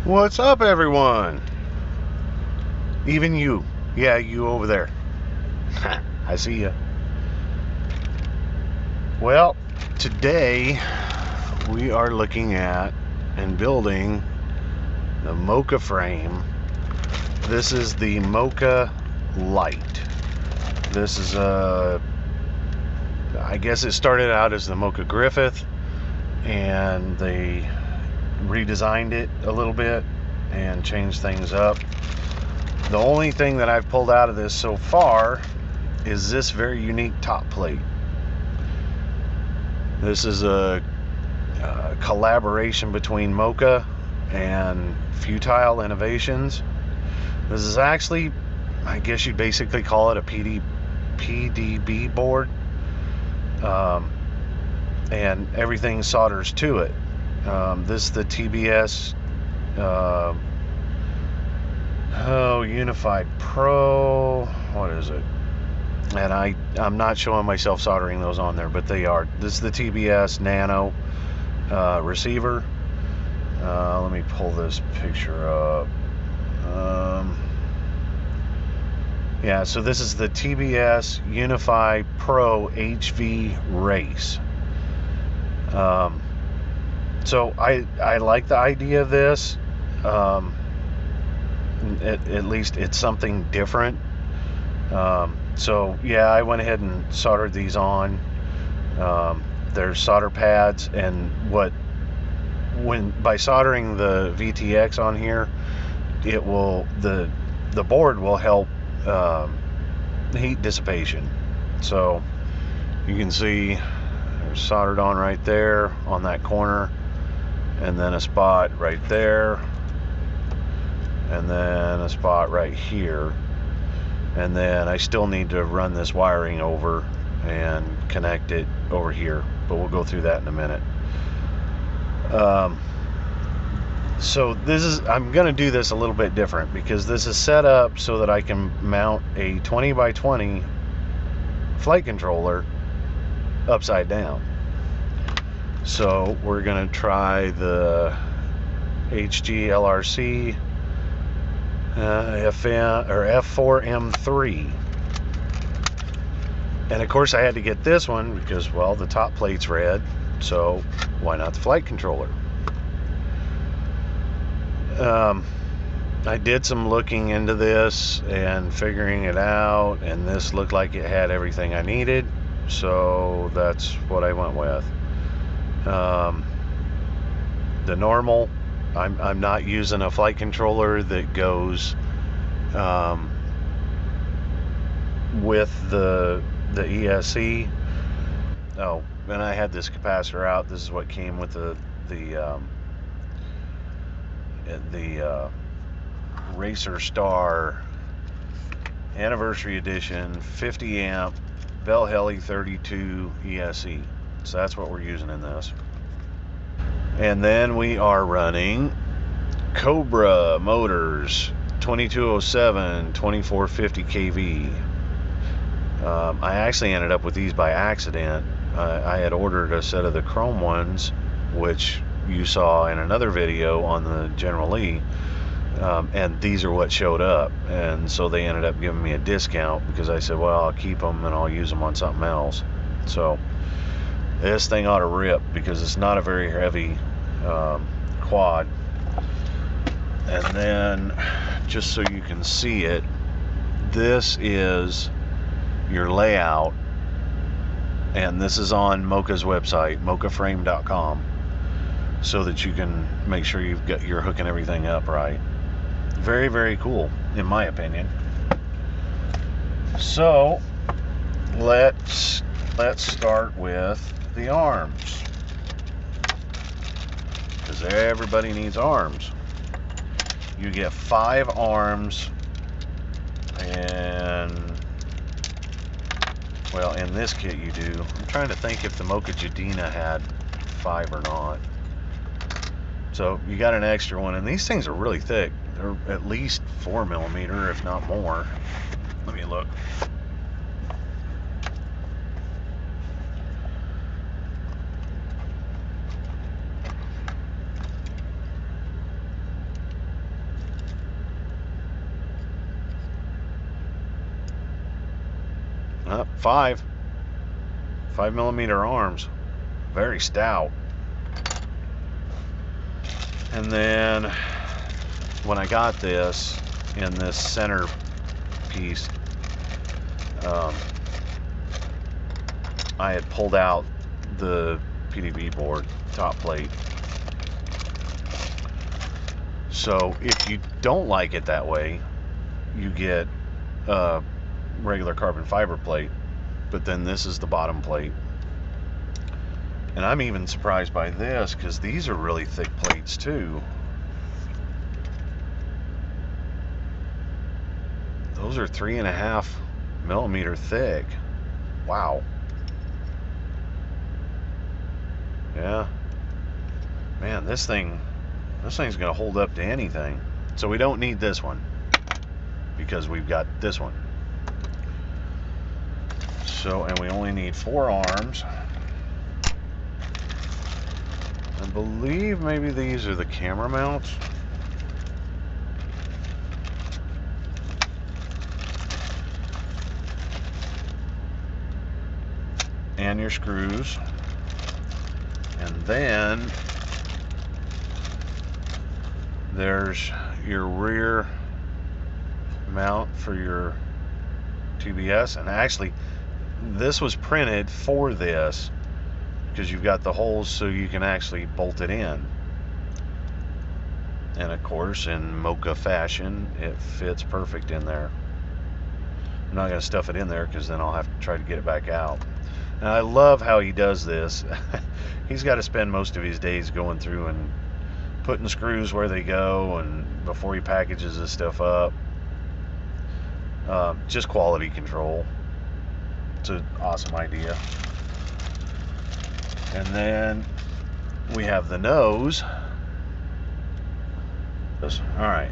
What's up, everyone? Even you. Yeah, you over there. I see ya. Well, today we are looking at and building the Moka frame. This is the Moka Lite. This is I guess it started out as the Moka Griffith, and they redesigned it a little bit and changed things up. The only thing that I've pulled out of this so far is this very unique top plate. This is a collaboration between Moka and Futile Innovations. This is actually, I guess you'd basically call it a PDB board, and everything solders to it. This is the TBS Unified Pro. What is it? And I'm not showing myself soldering those on there, but they are. This is the TBS Nano receiver. Let me pull this picture up. Yeah, so this is the TBS Unified Pro HV Race. So I like the idea of this. At least it's something different. So yeah, I went ahead and soldered these on. There's solder pads, and by soldering the VTX on here, it will the board will help heat dissipation. So you can see they're soldered on right there on that corner, and then a spot right there, and then a spot right here. And then I still need to run this wiring over and connect it over here, but we'll go through that in a minute. So I'm going to do this a little bit different, because this is set up so that I can mount a 20 by 20 flight controller upside down. So we're going to try the HG LRC F4M3, and of course I had to get this one because, well, the top plate's red, so why not the flight controller? I did some looking into this and figuring it out, and this looked like it had everything I needed, so that's what I went with. The normal, I'm not using a flight controller that goes with the ESC. Oh, and I had this capacitor out. This is what came with the Racer Star Anniversary Edition 50 amp Bell Heli 32 ESC. So that's what we're using in this. And then we are running Cobra motors, 2207 2450 kV. I actually ended up with these by accident. I had ordered a set of the chrome ones, which you saw in another video on the General Lee, and these are what showed up, and so they ended up giving me a discount because I said, well, I'll keep them and I'll use them on something else. So this thing ought to rip, because it's not a very heavy quad. And then, just so you can see it, this is your layout, and this is on Moka's website, mokaframe.com, so that you can make sure you're hooking everything up right. Very, very cool, in my opinion. So let's start with the arms, because everybody needs arms. You get 5 arms, and, well, in this kit you do. I'm trying to think if the Moka Jadina had 5 or not. So you got an extra one, and these things are really thick. They're at least 4 millimeter, if not more. Let me look. 5 millimeter arms, very stout. And then when I got this in this center piece, I had pulled out the PDB board top plate. So if you don't like it that way, you get a regular carbon fiber plate, but then this is the bottom plate. And I'm even surprised by this, because these are really thick plates too. Those are 3.5 millimeter thick. Wow. Yeah. Man, this thing's gonna hold up to anything. So we don't need this one, because we've got this one. So, and we only need 4 arms. I believe maybe these are the camera mounts. And your screws. And then there's your rear mount for your TBS. And actually, this was printed for this, because you've got the holes so you can actually bolt it in. And of course, in Moka fashion, it fits perfect in there. I'm not going to stuff it in there, because then I'll have to try to get it back out. And I love how he does this. He's got to spend most of his days going through and putting screws where they go, and before he packages this stuff up. Just quality control. It's an awesome idea. And then we have the nose. All right.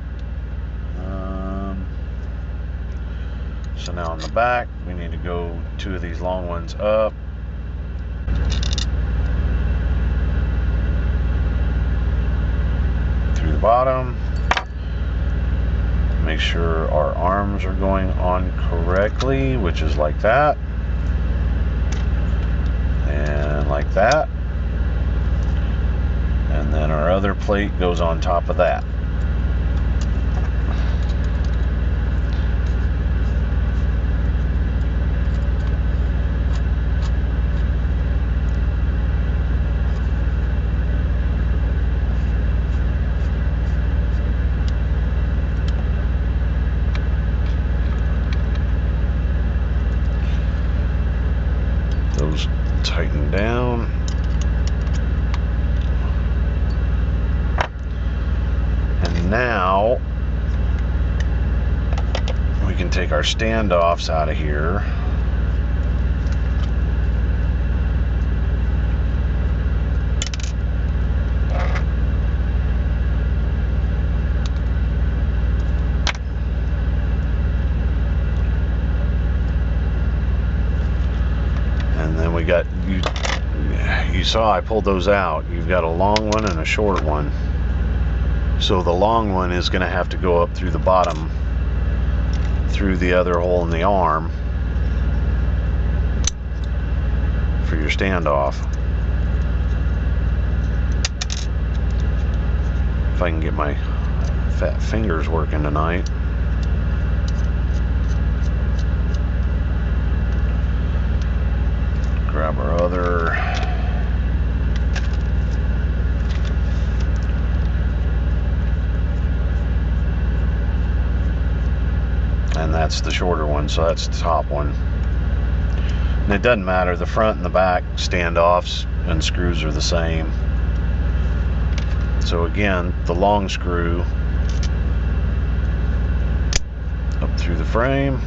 So now on the back, we need to go 2 of these long ones up. Through the bottom. Make sure our arms are going on correctly, which is like that. And like that. And then our other plate goes on top of that. Those tighten down. And now we can take our standoffs out of here. And then we got, you saw I pulled those out. You've got a long one and a short one. So the long one is going to have to go up through the bottom, through the other hole in the arm for your standoff. If I can get my fat fingers working tonight. Grab our other. And that's the shorter one, so that's the top one. And it doesn't matter, the front and the back standoffs and screws are the same. So again, the long screw up through the frame.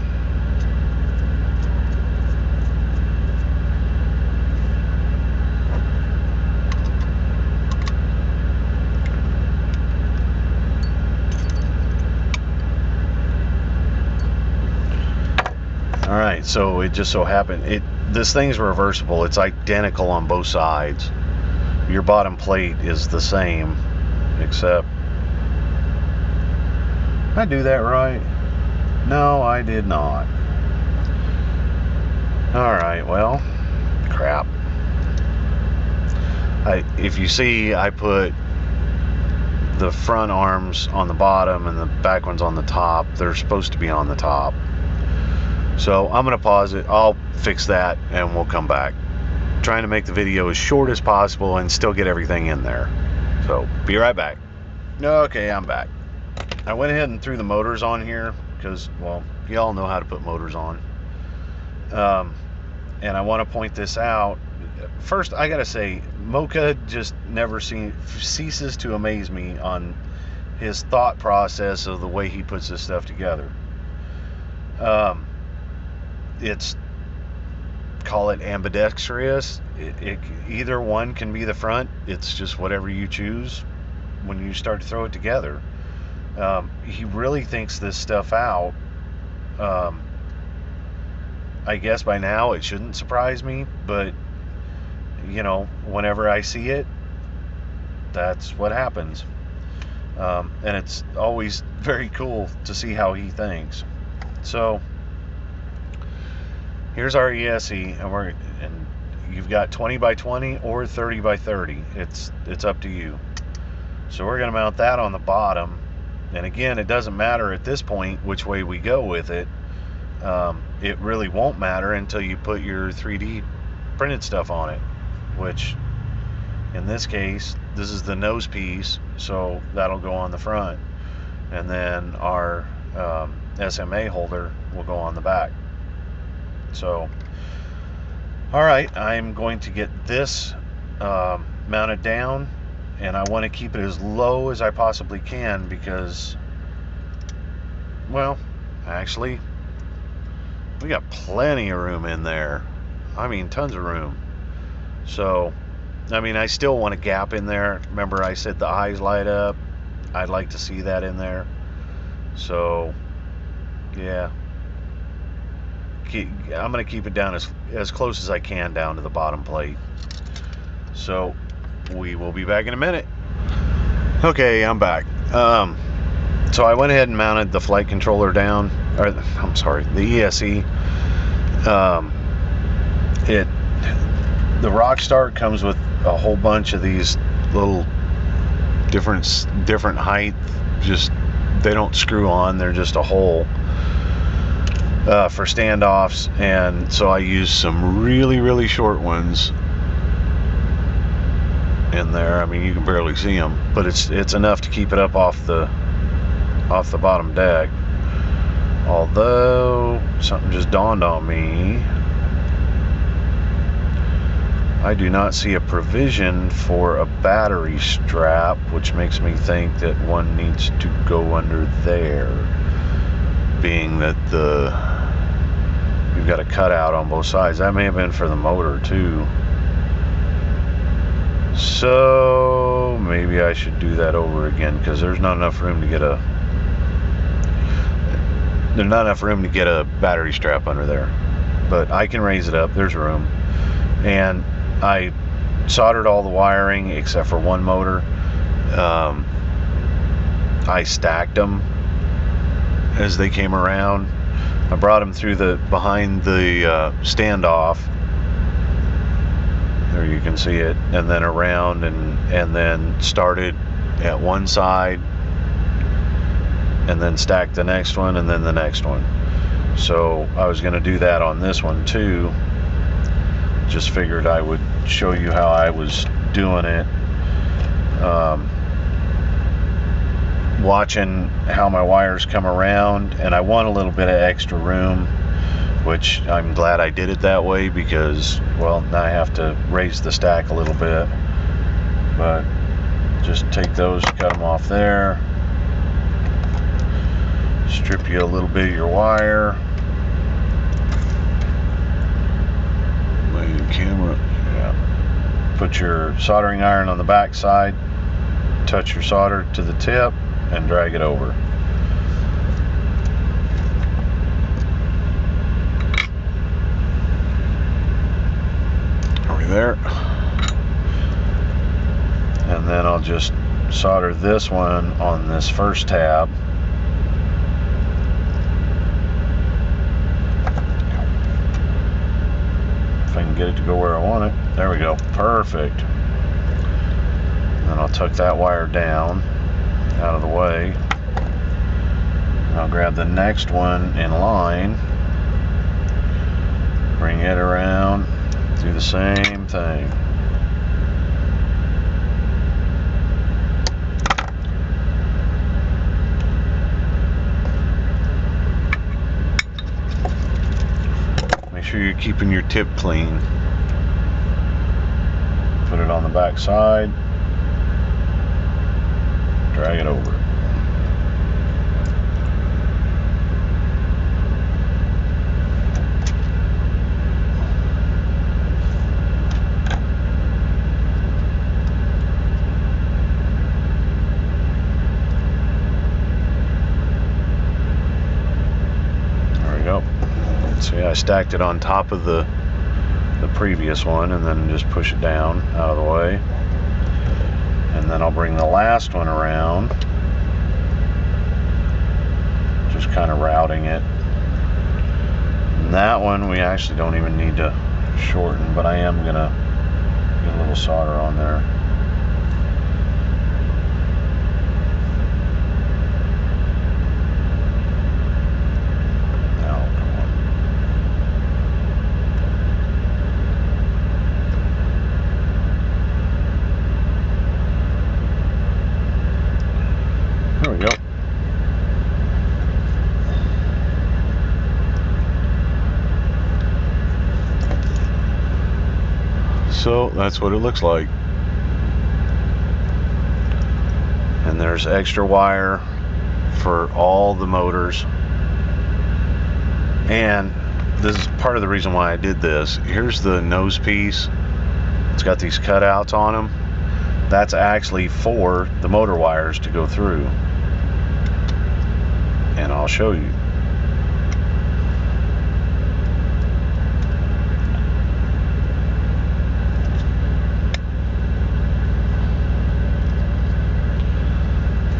All right, so it just so happened, this thing's reversible. It's identical on both sides. Your bottom plate is the same, except, did I do that right? No, I did not. Alright, well, crap. If you see, I put the front arms on the bottom and the back ones on the top. They're supposed to be on the top. So I'm going to pause it. I'll fix that and we'll come back. Trying to make the video as short as possible and still get everything in there. So be right back. Okay, I'm back. I went ahead and threw the motors on here because, well, y'all know how to put motors on. And I want to point this out. First, I gotta say, Moka just never ceases to amaze me on his thought process of the way he puts this stuff together. It's, call it ambidextrous. Either one can be the front. It's just whatever you choose when you start to throw it together. He really thinks this stuff out. I guess by now it shouldn't surprise me, but you know, whenever I see it, that's what happens. And it's always very cool to see how he thinks. So here's our ESE, and you've got 20 by 20 or 30 by 30. It's up to you. So we're going to mount that on the bottom, and again, it doesn't matter at this point which way we go with it. It really won't matter until you put your 3D printed stuff on it, which in this case, this is the nose piece, so that'll go on the front, and then our SMA holder will go on the back. So alright, I'm going to get this mounted down, and I want to keep it as low as I possibly can because, well, actually we got plenty of room in there. I mean, tons of room. So, I mean, I still want a gap in there. Remember I said the eyes light up? I'd like to see that in there. So, yeah. I'm going to keep it down as close as I can down to the bottom plate. So, we will be back in a minute. Okay, I'm back. So I went ahead and mounted the flight controller down, or I'm sorry, the ESE. The Rockstar comes with a whole bunch of these little different height. Just they don't screw on; they're just a hole for standoffs. And so I used some really short ones in there. I mean, you can barely see them, but it's enough to keep it up off the bottom deck. Although something just dawned on me, I do not see a provision for a battery strap, which makes me think that one needs to go under there, being that you've got a cutout on both sides. That may have been for the motor too. So maybe I should do that over again, because there's not enough room to get a battery strap under there. But I can raise it up. There's room. And I soldered all the wiring except for one motor. I stacked them as they came around. I brought them through behind the standoff. There you can see it, and then around, and then started at one side, and then stacked the next one, and then the next one. So I was going to do that on this one too. Just figured I would show you how I was doing it. Watching how my wires come around, and I want a little bit of extra room, which I'm glad I did it that way, because, well, now I have to raise the stack a little bit. But just take those, cut them off there, strip you a little bit of your wire. My camera, yeah. Put your soldering iron on the back side, touch your solder to the tip, and drag it over. There, and then I'll just solder this one on this first tab, get it to go where I want it. There we go. Perfect. Then I'll tuck that wire down out of the way. I'll grab the next one in line, bring it around, do the same thing. Make sure you're keeping your tip clean. Put it on the back side, drag it over. So yeah, I stacked it on top of the previous one and then just push it down out of the way. And then I'll bring the last one around, just kind of routing it. And that one we actually don't even need to shorten, but I am gonna get a little solder on there. There we go. So that's what it looks like. And there's extra wire for all the motors. And this is part of the reason why I did this. Here's the nose piece. It's got these cutouts on them. That's actually for the motor wires to go through. And I'll show you.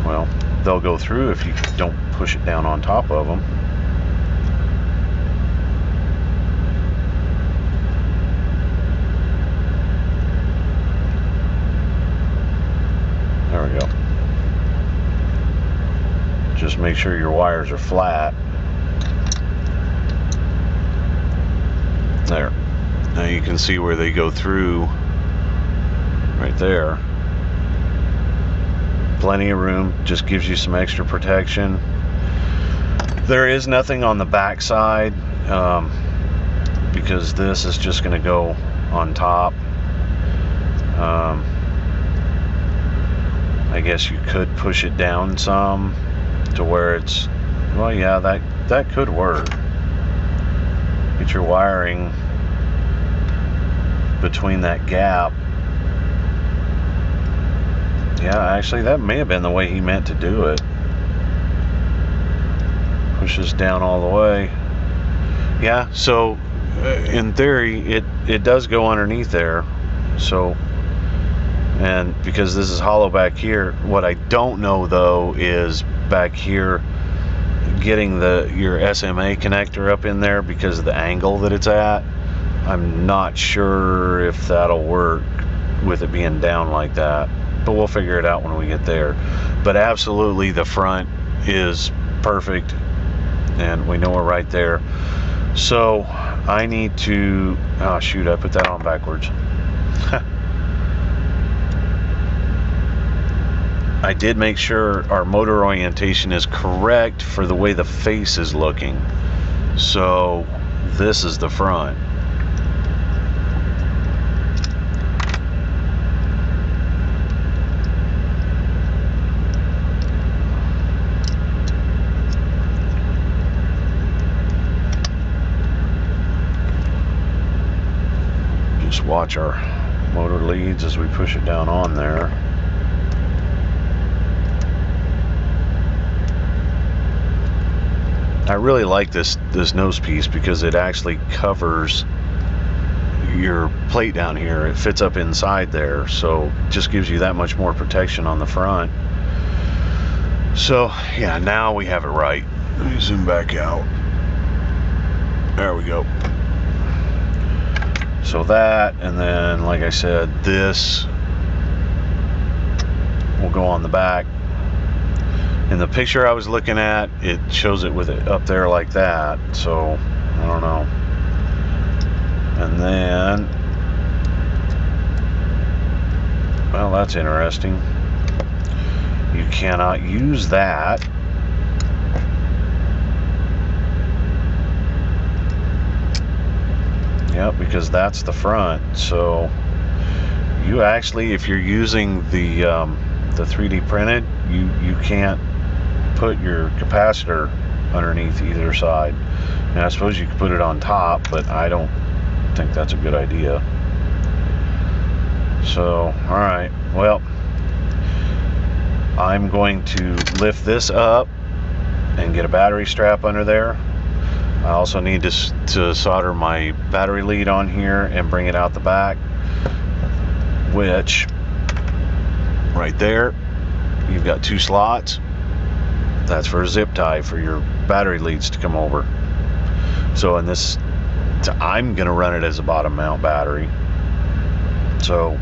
Well, they'll go through if you don't push it down on top of them. There we go. Just make sure your wires are flat. There. Now you can see where they go through right there. Plenty of room, just gives you some extra protection. There is nothing on the back side because this is just going to go on top. I guess you could push it down some to where it's, well, yeah, that could work. Get your wiring between that gap. Yeah, actually that may have been the way he meant to do it. Pushes down all the way. Yeah, so in theory it does go underneath there. So, and because this is hollow back here, what I don't know though is back here getting your SMA connector up in there because of the angle that it's at. I'm not sure if that'll work with it being down like that, but we'll figure it out when we get there. But absolutely the front is perfect and we know we're right there. So I need to, oh shoot, I put that on backwards. I did make sure our motor orientation is correct for the way the face is looking. So this is the front. Just watch our motor leads as we push it down on there. I really like this nose piece because it actually covers your plate down here. It fits up inside there, so just gives you that much more protection on the front. So yeah, now we have it right. Let me zoom back out. There we go. So that, and then like I said, this will go on the back. In the picture I was looking at, it shows it with it up there like that, so I don't know. And then, well, that's interesting. You cannot use that. Yep, because that's the front. So you actually, if you're using the 3D printed, you can't put your capacitor underneath either side. And I suppose you could put it on top, but I don't think that's a good idea. So, all right, well, I'm going to lift this up and get a battery strap under there. I also need to solder my battery lead on here and bring it out the back, which right there, you've got 2 slots. That's for a zip tie for your battery leads to come over. So in this, I'm gonna run it as a bottom mount battery. So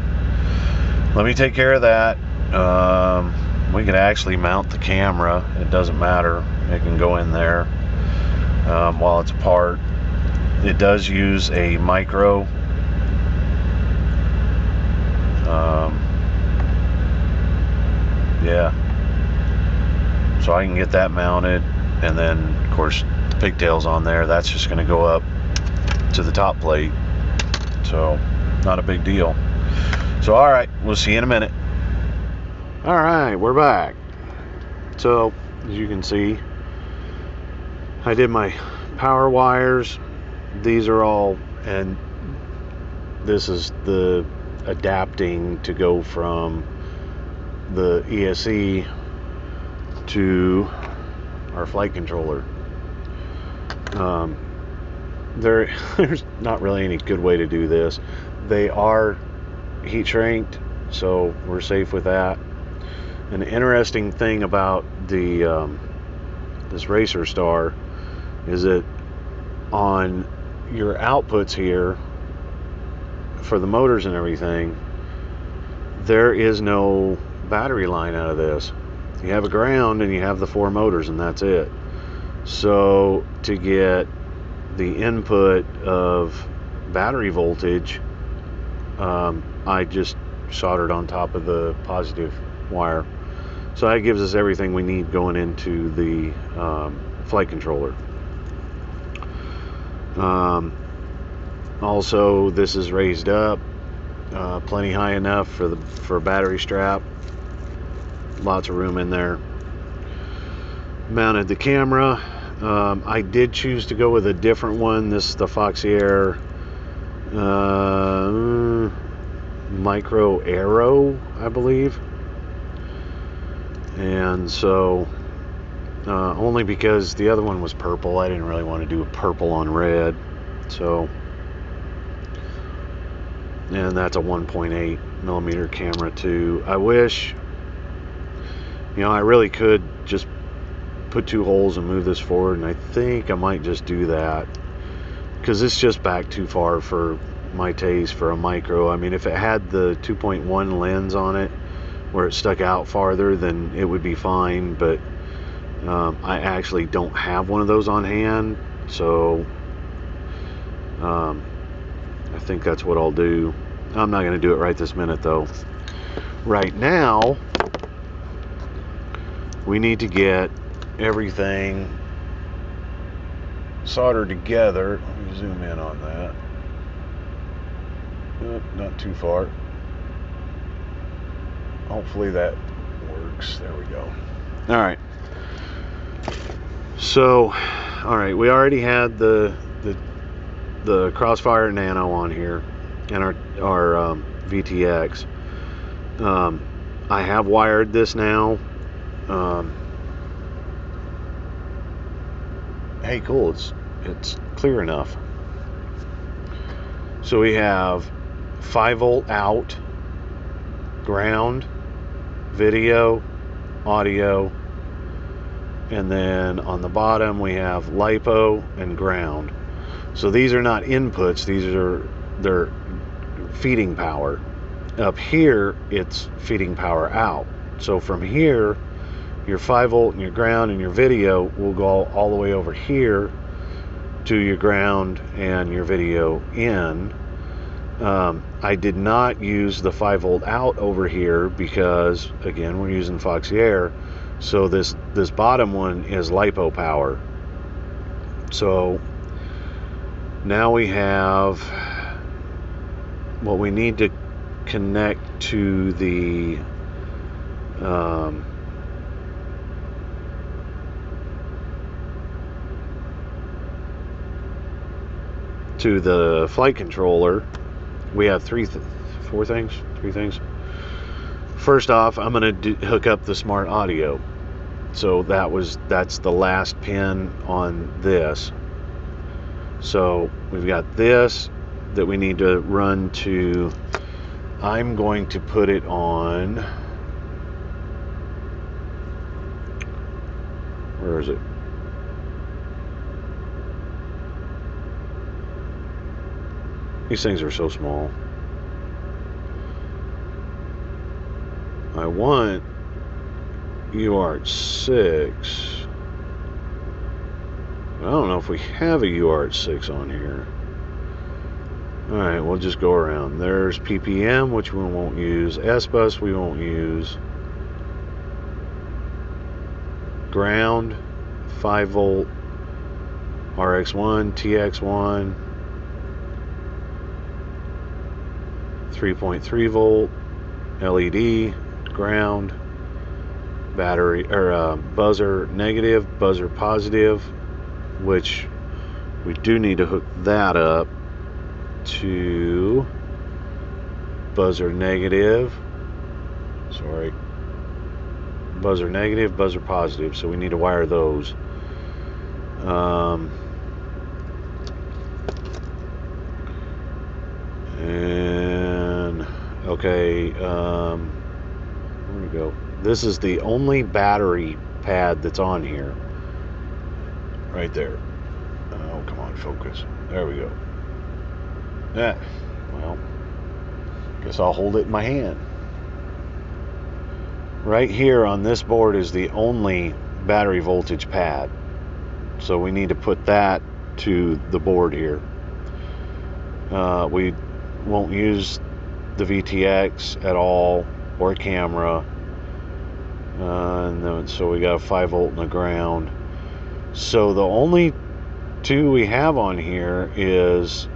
let me take care of that. We can actually mount the camera. It doesn't matter. It can go in there while it's apart. It does use a micro. Yeah. So I can get that mounted, and then of course the pigtails on there, that's just going to go up to the top plate, so not a big deal. So all right, we'll see you in a minute. All right, we're back. So as you can see, I did my power wires. These are all, and this is the adapting to go from the ESC to our flight controller. There's not really any good way to do this. They are heat shrinked, so we're safe with that. An interesting thing about the this Racer Star is that on your outputs here for the motors and everything, there is no battery line out of this. You have a ground and you have the 4 motors, and that's it. So to get the input of battery voltage, I just soldered on top of the positive wire. So that gives us everything we need going into the flight controller. Also, this is raised up plenty high enough for a battery strap. Lots of room in there. Mounted the camera. I did choose to go with a different one. This is the Foxier Micro Aero, I believe. And so only because the other one was purple, I didn't really want to do a purple on red. So, and that's a 1.8 millimeter camera too. I wish, I really could just put 2 holes and move this forward, and I think I might just do that because it's just back too far for my taste for a micro. I mean, if it had the 2.1 lens on it where it stuck out farther, then it would be fine, but I actually don't have one of those on hand, so I think that's what I'll do. I'm not going to do it right this minute though. Right now we need to get everything soldered together. Let me zoom in on that. Not too far. Hopefully that works. There we go. All right. So, all right, we already had the Crossfire Nano on here and our VTX. I have wired this now. Hey, cool, it's clear enough. So we have 5-volt out, ground, video, audio, and then on the bottom we have LiPo and ground. So these are not inputs, these are they're feeding power. Up here, it's feeding power out. So from here, your 5-volt and your ground and your video will go all the way over here to your ground and your video in. I did not use the 5-volt out over here because, again, we're using Foxy Air. So this bottom one is LiPo power. So now we have what we need to connect to the flight controller. We have three things. First off, I'm going to hook up the smart audio. So that's the last pin on this. So we've got this that we need to run to. I'm going to put it on. Where is it? These things are so small. I want UART6. I don't know if we have a UART6 on here. Alright, we'll just go around. There's PPM, which we won't use. S-Bus, we won't use. Ground, 5-volt, RX1, TX1, 3.3 volt, LED, ground, battery, or buzzer negative, buzzer positive, which we do need to hook that up to buzzer negative. Sorry. Buzzer negative, buzzer positive. So we need to wire those. And okay, where we go? This is the only battery pad that's on here. Right there. Oh, come on, focus. There we go. Yeah. Well, guess I'll hold it in my hand. Right here on this board is the only battery voltage pad. So we need to put that to the board here. We won't use the VTX at all, or camera. And then, so we got a 5-volt and a ground. So the only two we have on here is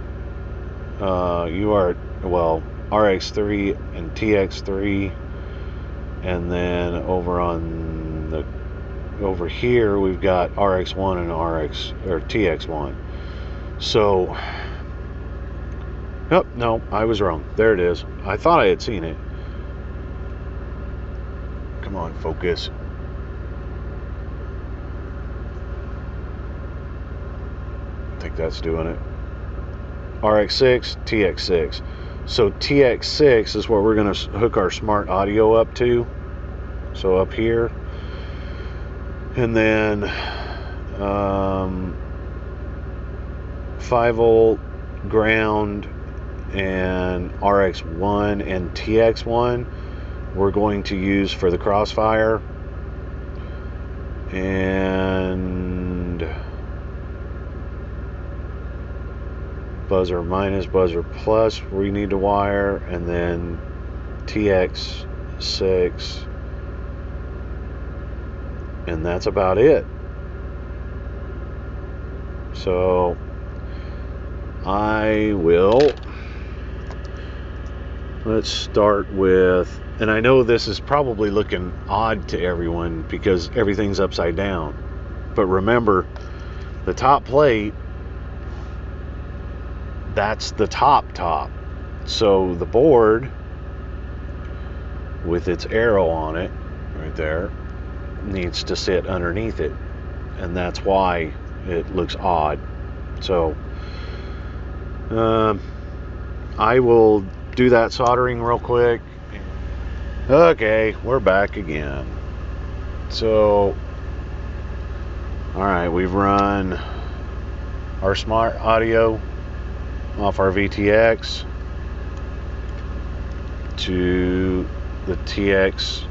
RX3 and TX3, and then over here we've got RX1 and TX1. So, oh, no, I was wrong. There it is. I thought I had seen it. Come on, focus. I think that's doing it. RX6, TX6. So TX6 is what we're going to hook our smart audio up to. So up here. And then 5-volt ground and RX1 and TX1 we're going to use for the crossfire. And buzzer minus, buzzer plus we need to wire, and then TX6, and that's about it. So let's start with, and I know this is probably looking odd to everyone because everything's upside down, but remember the top plate, that's the top. So the board with its arrow on it right there needs to sit underneath it, and that's why it looks odd. So I will do that soldering real quick. Okay, we're back again. So all right, we've run our smart audio off our VTX to the TX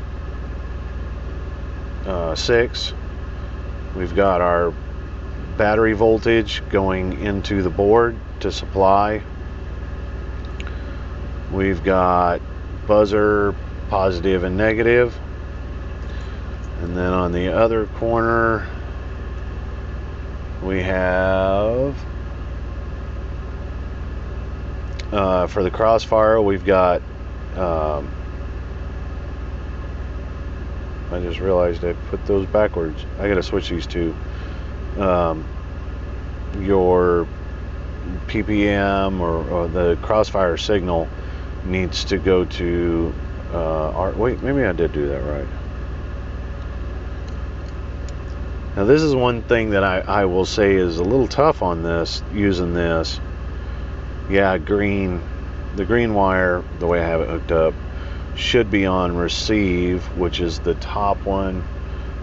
6. We've got our battery voltage going into the board to supply. We've got buzzer positive and negative, and then on the other corner we have for the crossfire, we've got I just realized I put those backwards. I gotta switch these two. Your PPM or the crossfire signal needs to go to wait, maybe I did do that right. Now this is one thing that I will say is a little tough on this, using this. Yeah, the green wire, the way I have it hooked up, should be on receive, which is the top one.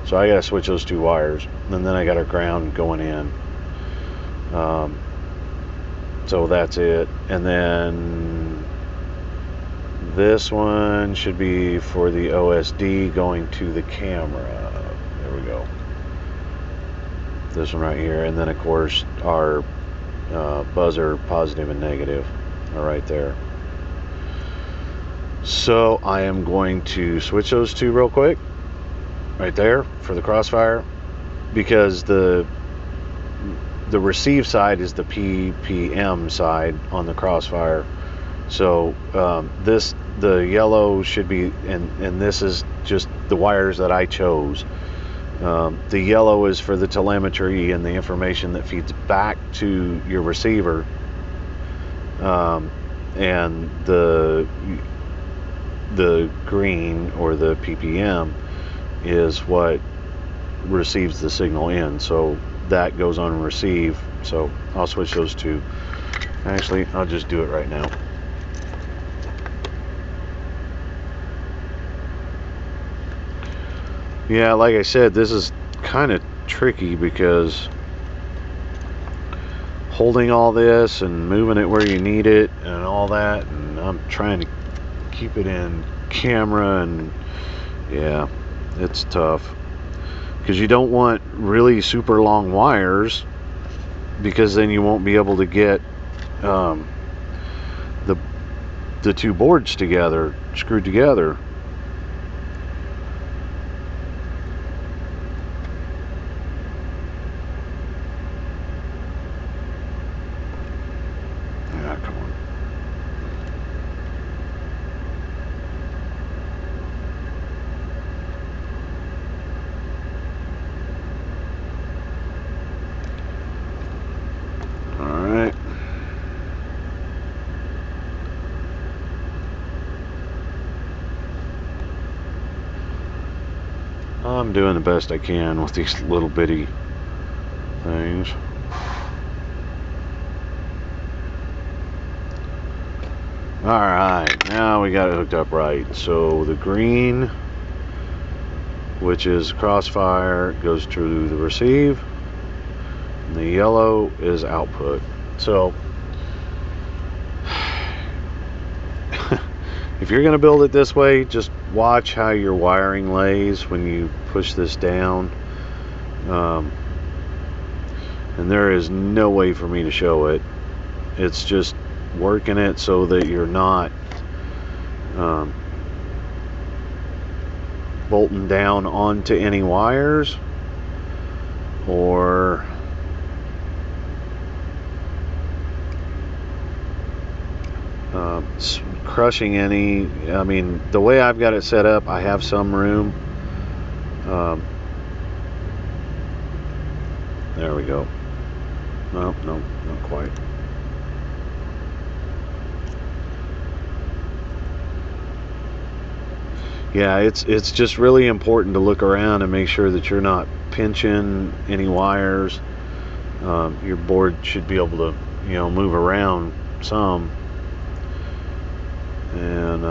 So I gotta switch those two wires, and then I got our ground going in. So that's it. And then this one should be for the OSD going to the camera. There we go. This one right here, and then of course our buzzer positive and negative are right there. So I am going to switch those two real quick right there for the crossfire, because the receive side is the PPM side on the crossfire. So the yellow should be, and this is just the wires that I chose. The yellow is for the telemetry and the information that feeds back to your receiver, and the green, or the PPM, is what receives the signal in. So that goes on receive. So I'll switch those two. Actually, I'll just do it right now. Yeah, like I said, this is kind of tricky because holding all this and moving it where you need it and all that, and I'm trying to keep it in camera, and yeah, it's tough because you don't want really super long wires, because then you won't be able to get the two boards together, screwed together. I'm doing the best I can with these little bitty things. Alright, now we got it hooked up right. So the green, which is crossfire, goes to the receive, and the yellow is output. So if you're going to build it this way, just watch how your wiring lays when you push this down. And there is no way for me to show it. It's just working it so that you're not bolting down onto any wires, or crushing any. I mean, the way I've got it set up, I have some room. There we go. No, not quite. Yeah, it's just really important to look around and make sure that you're not pinching any wires. Your board should be able to, move around some. And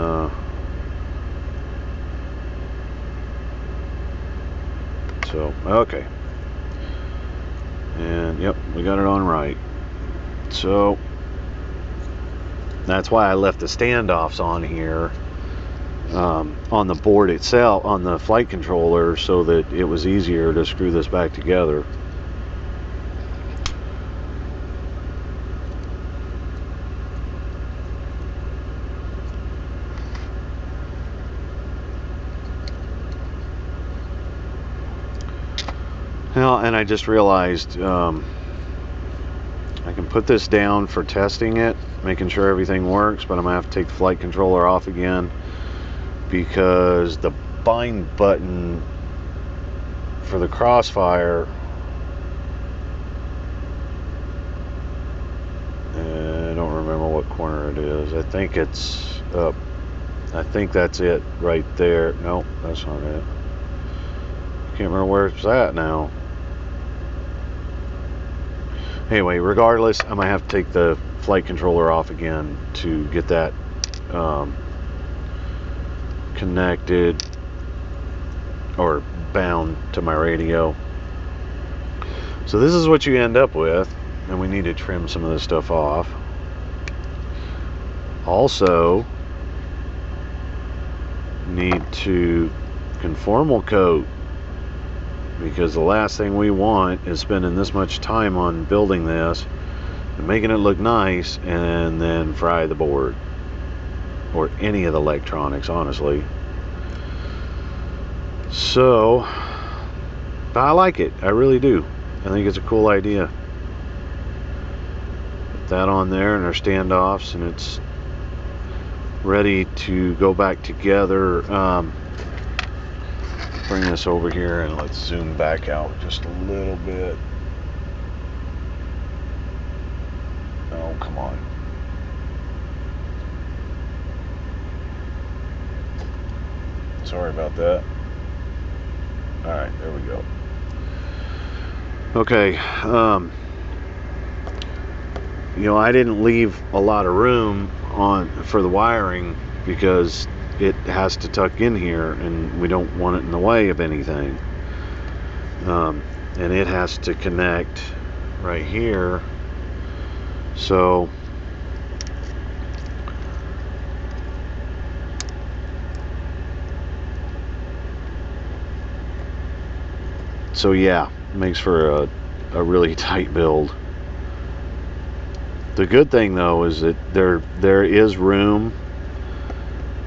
so, okay. And yep, we got it on right. So That's why I left the standoffs on here, on the board itself, on the flight controller, so that it was easier to screw this back together. Now, and I just realized I can put this down for testing it, making sure everything works, but I'm gonna have to take the flight controller off again because the bind button for the Crossfire, I don't remember what corner it is. I think it's up. I think that's it right there. Nope, that's not it. Can't remember where it's at now. Anyway, regardless, I might have to take the flight controller off again to get that connected or bound to my radio. So this is what you end up with, and we need to trim some of this stuff off. Also, need to conformal coat, because the last thing we want is spending this much time on building this and making it look nice and then fry the board or any of the electronics, honestly. So, but I like it. I really do. I think it's a cool idea. Put that on there and our standoffs, and it's ready to go back together. Bring this over here and let's zoom back out just a little bit. Oh, come on. Sorry about that. All right, there we go. Okay, you know, I didn't leave a lot of room for the wiring because it has to tuck in here and we don't want it in the way of anything. And it has to connect right here. So yeah, it makes for a really tight build. The good thing though is that there is room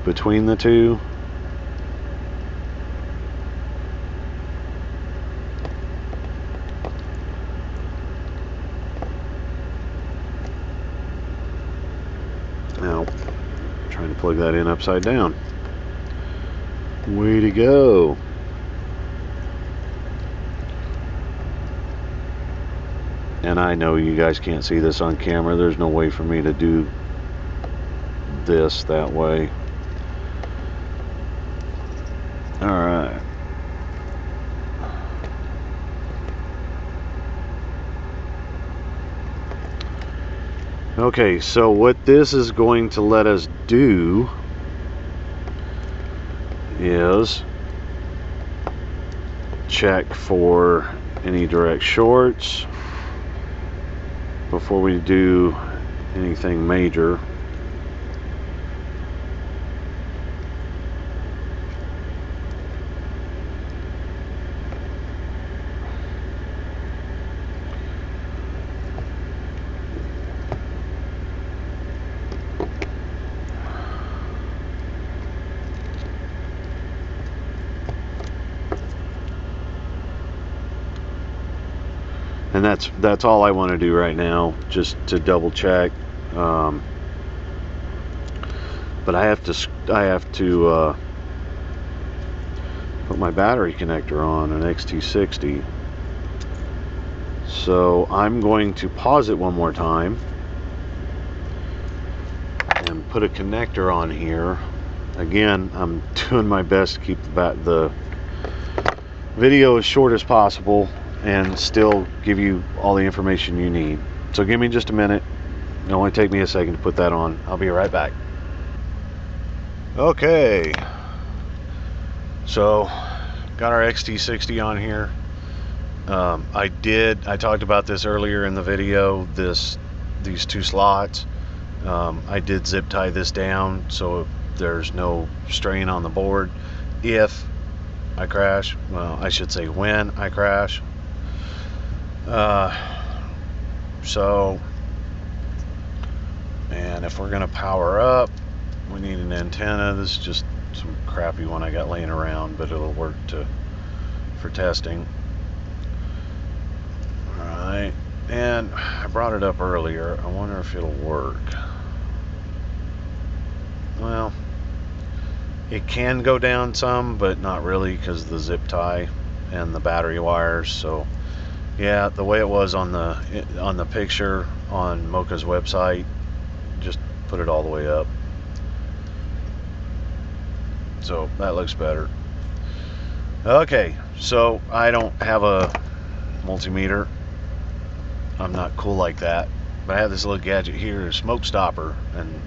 between the two. Now, trying to plug that in upside down. Way to go. And I know you guys can't see this on camera. There's no way for me to do this that way. All right. Okay, so what this is going to let us do is check for any direct shorts before we do anything major. And that's all I want to do right now, just to double check. But I have to put my battery connector on an XT60. So I'm going to pause it one more time and put a connector on here. Again, I'm doing my best to keep the video as short as possible and still give you all the information you need. So give me just a minute. It'll only take me a second to put that on. I'll be right back. Okay, so got our XT60 on here. I talked about this earlier in the video, these two slots. I did zip tie this down so there's no strain on the board if I crash. Well, I should say when I crash. So, and if we're gonna power up, we need an antenna. This is just some crappy one I got laying around, but it'll work for testing. Alright, and I brought it up earlier. I wonder if it'll work. Well, it can go down some, but not really because of the zip tie and the battery wires. So yeah, the way it was on the picture on Moka's website, just put it all the way up. So that looks better. Okay, so I don't have a multimeter. I'm not cool like that. But I have this little gadget here, a smoke stopper, and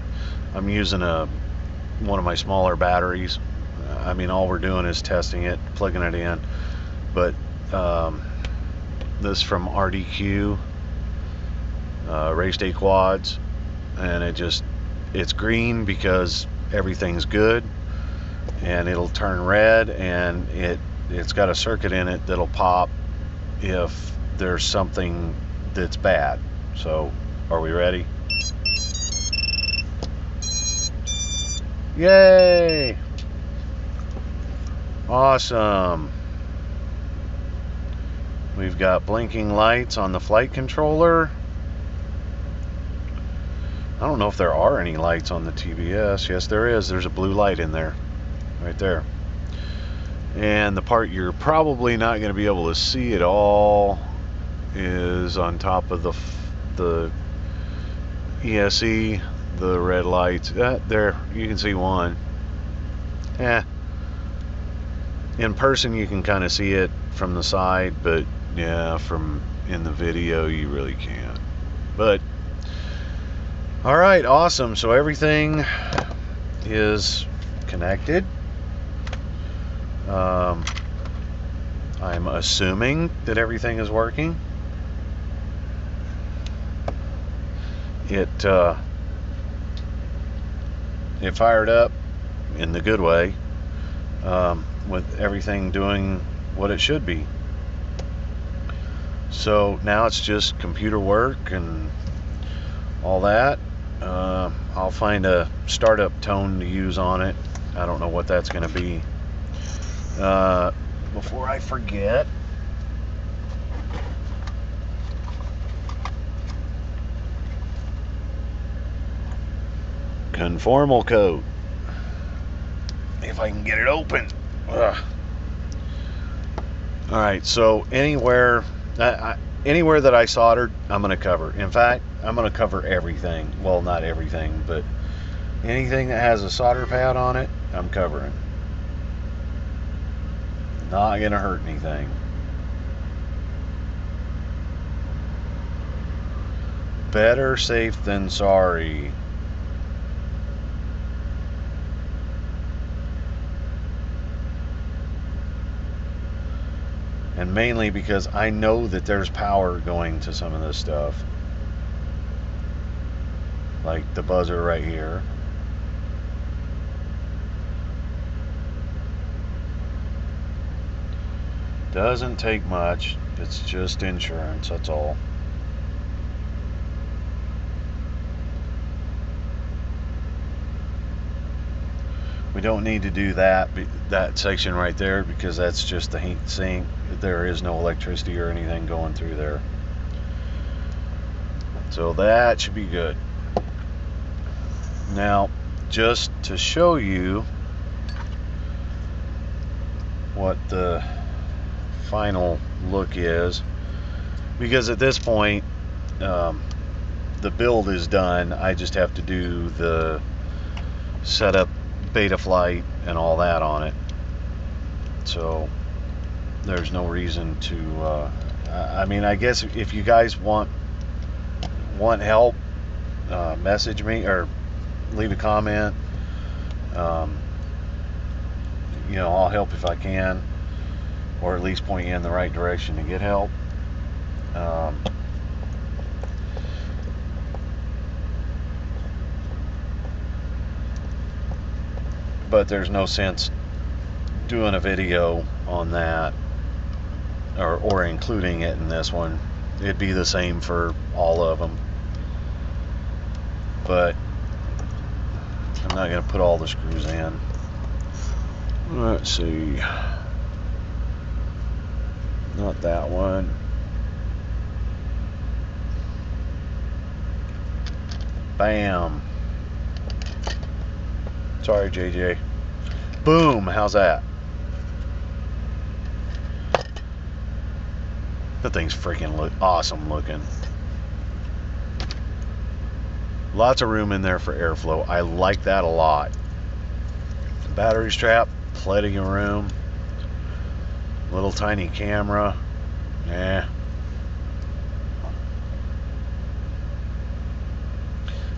I'm using one of my smaller batteries. I mean, all we're doing is testing it, plugging it in. But this from RDQ, Race Day Quads, and it's green because everything's good, and it'll turn red, and it's got a circuit in it that'll pop if there's something that's bad. So, are we ready? Yay! Awesome. We've got blinking lights on the flight controller. I don't know if there are any lights on the TBS. Yes, there is. There's a blue light in there, right there. And the part you're probably not going to be able to see at all is on top of the ESC, the red lights. There, you can see one. In person you can kind of see it from the side, but yeah, from in the video you really can't. But all right, awesome. So everything is connected. I'm assuming that everything is working. It fired up in the good way, with everything doing what it should be. So now it's just computer work and all that. I'll find a startup tone to use on it. I don't know what that's going to be. Before I forget, conformal coat. If I can get it open. Ugh. All right, so anywhere that I soldered, I'm going to cover. In fact, I'm going to cover everything. Well, not everything, but anything that has a solder pad on it, I'm covering. Not going to hurt anything. Better safe than sorry. And mainly because I know that there's power going to some of this stuff. Like the buzzer right here. Doesn't take much. It's just insurance, that's all. We don't need to do that section right there because that's just the heat sink. There is no electricity or anything going through there. So that should be good. Now, just to show you what the final look is, because at this point the build is done. I just have to do the setup, beta flight, and all that on it. So there's no reason to I mean, I guess if you guys want help, message me or leave a comment. You know, I'll help if I can, or at least point you in the right direction to get help. but there's no sense doing a video on that or including it in this one. It'd be the same for all of them, but I'm not going to put all the screws in. Let's see. Not that one. Bam. Sorry, JJ. Boom. How's that? That thing's freaking awesome looking. Lots of room in there for airflow. I like that a lot. Battery strap, plenty of room. Little tiny camera. Yeah.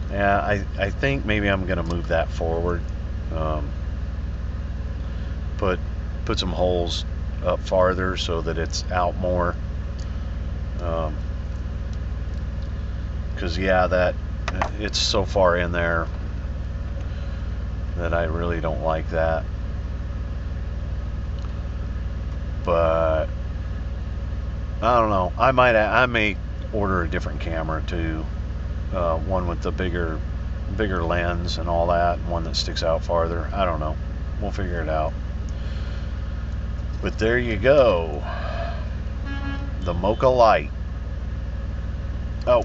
Yeah, I think maybe I'm gonna move that forward. Put some holes up farther so that it's out more. Because yeah, that it's so far in there that I really don't like that. But I don't know. I may order a different camera too. One with the bigger lens and all that, and one that sticks out farther. I don't know. We'll figure it out. But there you go. The Moka Lite. Oh,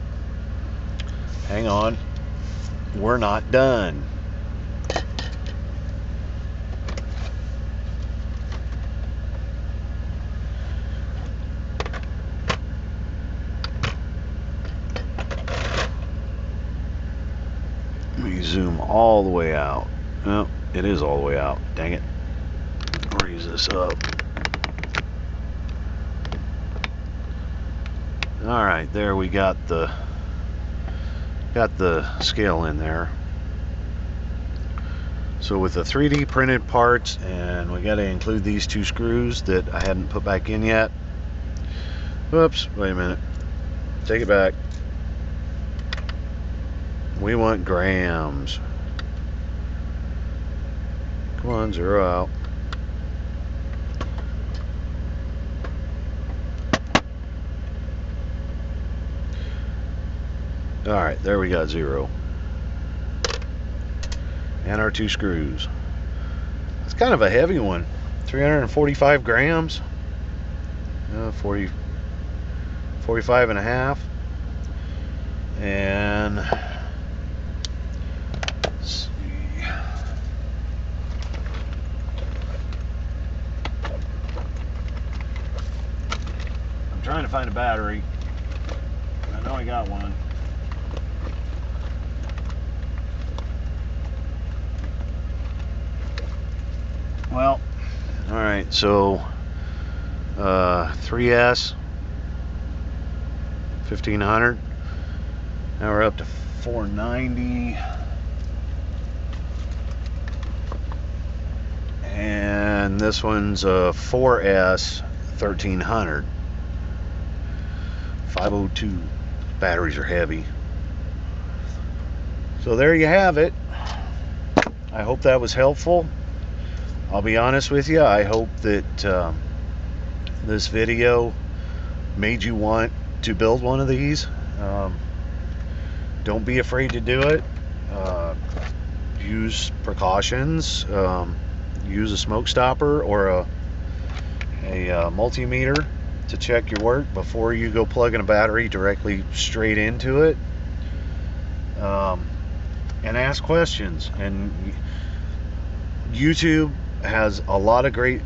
hang on. We're not done. Let me zoom all the way out. Oh, it is all the way out. Dang it. Raise this up. All right, there we got the scale in there. So with the 3D printed parts, and we got to include these two screws that I hadn't put back in yet. Whoops, wait a minute. Take it back. We want grams. Come on, zero out. Alright, there we got 0. And our 2 screws. It's kind of a heavy one. 345 grams. 45 and a half. And let's see. I'm trying to find a battery. I know I got one. Well, all right, so 3S 1500. Now we're up to 490. And this one's a 4S 1300. 502. Batteries are heavy. So there you have it. I hope that was helpful. I'll be honest with you, I hope that this video made you want to build one of these. Don't be afraid to do it. Use precautions. Use a smoke stopper or a multimeter to check your work before you go plugging a battery directly straight into it. And ask questions. And YouTube has a lot of great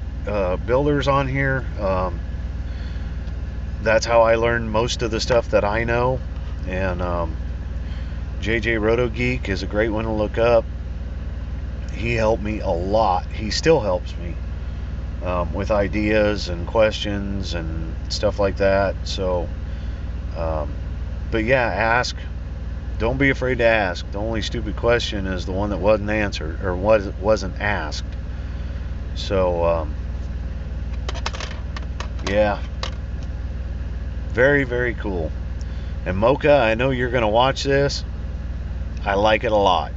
builders on here. That's how I learned most of the stuff that I know. And JJ Roto Geek is a great one to look up. He helped me a lot. He still helps me with ideas and questions and stuff like that. So but yeah, ask. Don't be afraid to ask. The only stupid question is the one that wasn't answered or wasn't asked. So yeah, very, very cool. And Moka, I know you're gonna watch this. I like it a lot.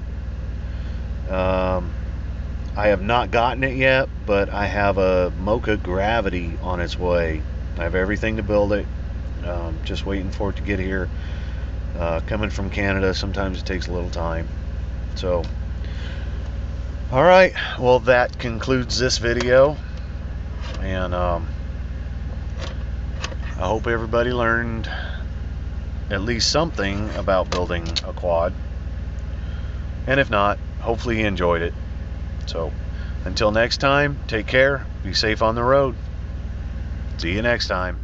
I have not gotten it yet, but I have a Moka Gravity on its way. I have everything to build it. Just waiting for it to get here. Coming from Canada, sometimes it takes a little time. So, all right. Well, that concludes this video, and I hope everybody learned at least something about building a quad. And if not, hopefully you enjoyed it. So, until next time, take care, be safe on the road. See you next time.